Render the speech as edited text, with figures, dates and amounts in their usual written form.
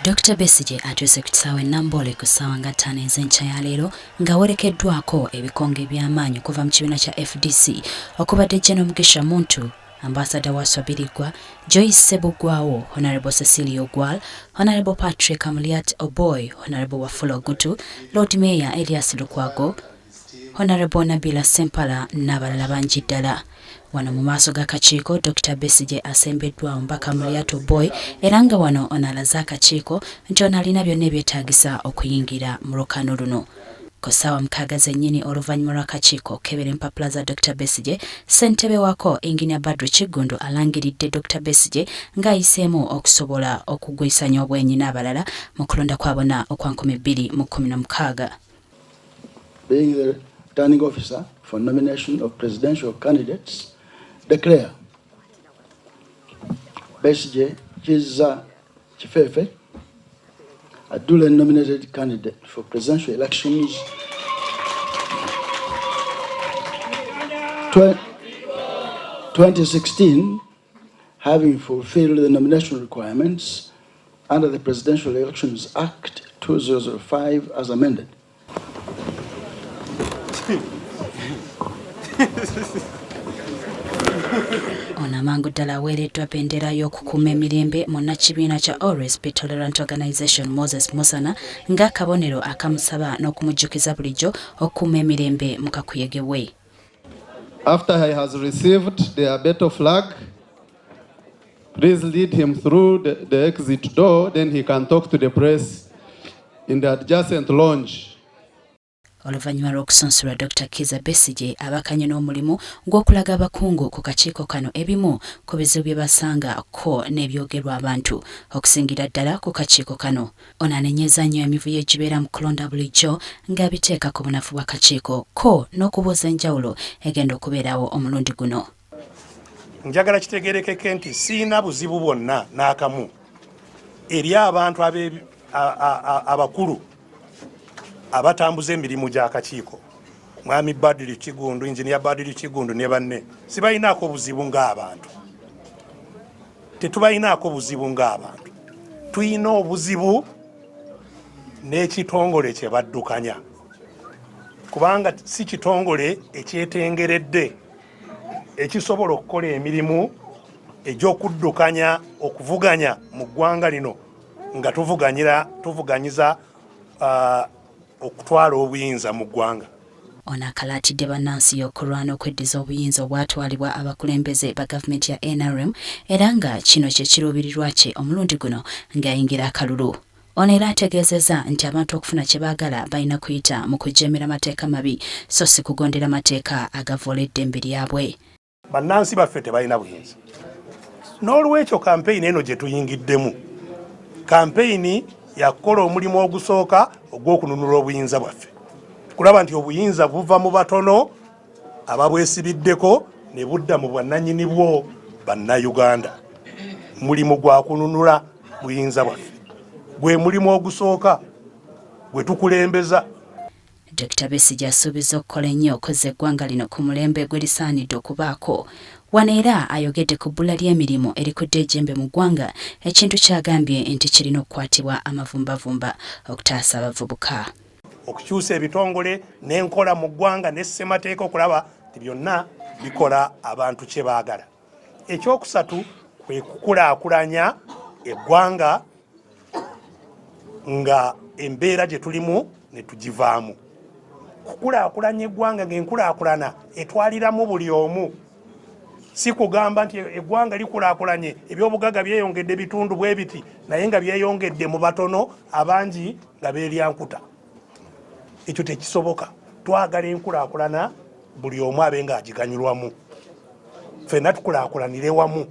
Dr. Besigye atuuse ku kisaawe Nambole ku ssaawa nga 5 ez'enkya ya leero ng'awerekeddwako ebikonge by'amaanyi okuva mu kibiina kya FDC okubadde General Mugisha Muntu, Ambassador wa Swabirigwa, Joyce Sebugwawo, Honorable Cecilia Ogwal, Honorable Patrick Amuliat Oboy, Honorable Wafula Ogutu, Lord Mayor Elias Lukwago, Honorable Nabila Sempala n'abalala bangi ddala. Wano mu maaso g'akakiiko Dr. Besigye asembeddwa omubaka Amuliat Oboy era nga wano onalaze akakiiko nti ono alina byonna ebyetaagisa okuyingira mu lukano luno. Ku ssaawa 6 zennyini oluvannyuma lw'akakiiko okukebera empapula za Dr. Besigye, ssentebe waako Engineer Badru Kigundu alangiridde Dr. Besigye ng'ayiseemu okusobola okugwisanya obwenyi n'abalala mu kulonda kwa bonna okwa 2016. Being the returning officer for nomination of presidential candidates, declare Besigye Kizza Kifefe a duly nominated candidate for presidential elections 2016, having fulfilled the nomination requirements under the Presidential Elections Act 2005 as amended. Ono amangu ddala aweereddwa bendera y'okukuuma emirembe mu nnakibiina kya Always Be Tolerant Organization Moses Musana ng'akabonero akamusaba n'okumujjukiza bulijjo okukuuma emirembe mu kakuyege we. After he has received the battle flag, please lead him through the exit door, then he can talk to the press in the adjacent lounge. Oluvannyuma lw'okusunsulwa Dr. Kizza Besigye abakanye n'omulimu gw'okulaga abakungu ku kakiiko kano ebimu ku bizibu bye basanga ko n'ebyogerwa abantu okusingira ddala ku kakiiko kano. Ono anenyeza nnyo emivuyo egibeera mu kulonda bulijjo ng'abiteeka ku bunafu bw'akakiiko ko n'okubuuza enjawulo egenda okubeerawo omulundi guno. Njagala kitegeerekeke nti siina buzibu bwonna n'akamu eri abantu abakulu abatambuza emirimu gy'akakiiko. Mwami Badru Kigundu, Engineer Badru Kigundu ne banne sibalinaako buzibu ng'abantu. Tetubalinaako buzibu ng'abantu. Tuyina obuzibu n'ekitongole kye baddukanya. Kubanga si kitongole ekyetengeredde ekisobola okukola emirimu egy'okuddukanya okuvuganya mu ggwanga lino nga tuvuganyiza okutwala obuyinza mu ggwanga. Ono akalaatidde bannansi okulwana okweddiza obuyinza obwatwalibwa abakulembeze ba gavumenti ya NRM era nga kino kye kiruubirirwa kye omulundi guno ng'ayingira akalulu. Ono era ategeezezza nti abantu okufuna kye baagala balina kuyita mu kujeemera amateeka mabi so si kugondera amateeka agavoola eddembe lyabwe. Bannansi baffe tebalina buyinza. N'olwekyo kampeyini eno gye tuyingiddemu, kampeyini yakola omulimu ogusooka ogw'okununula obuyinza bwaffe. Kulaba nti obuyinza buva mu batono ababwesibiddeko ne budda mu bwannannyini bwo Bannayuganda. Mulimu gwa kununula buyinza bwaffe gwe mulimu ogusooka gwe tukulembeza. Dr. Besigye asuubiza okukola ennyo okuzza eggwanga lino ku mulembe gwe lisaanidde okubaako. Wano era ayogedde ku bbula ly'emirimu erikudde ejjembe mu ggwanga, ekintu ky'agambye nti kirina okukwatibwa amavumbavumba okutaasa abavubuka. Okukyusa ebitongole n'enkola mu ggwanga ne ssemateeka okulaba nti byonna bikola abantu kye baagala. Ekyokusatu kwe kukulaakulanya eggwanga nga embeera gye tulimu ne tugivaamu. Kukulaakulanya eggwanga ng'enkulaakulana etwaliramu buli omu. Si kugamba nti eggwanga likulaakulanye ebyobugagga byeyongedde bitundu bwe biti naye nga byeyongedde mu batono abangi nga beeryankuta. Ekyo tekisoboka. Twagala enkulaakulana buli omu abe ng'agiganyulwamu. Ffenna tukulaakulanire wamu.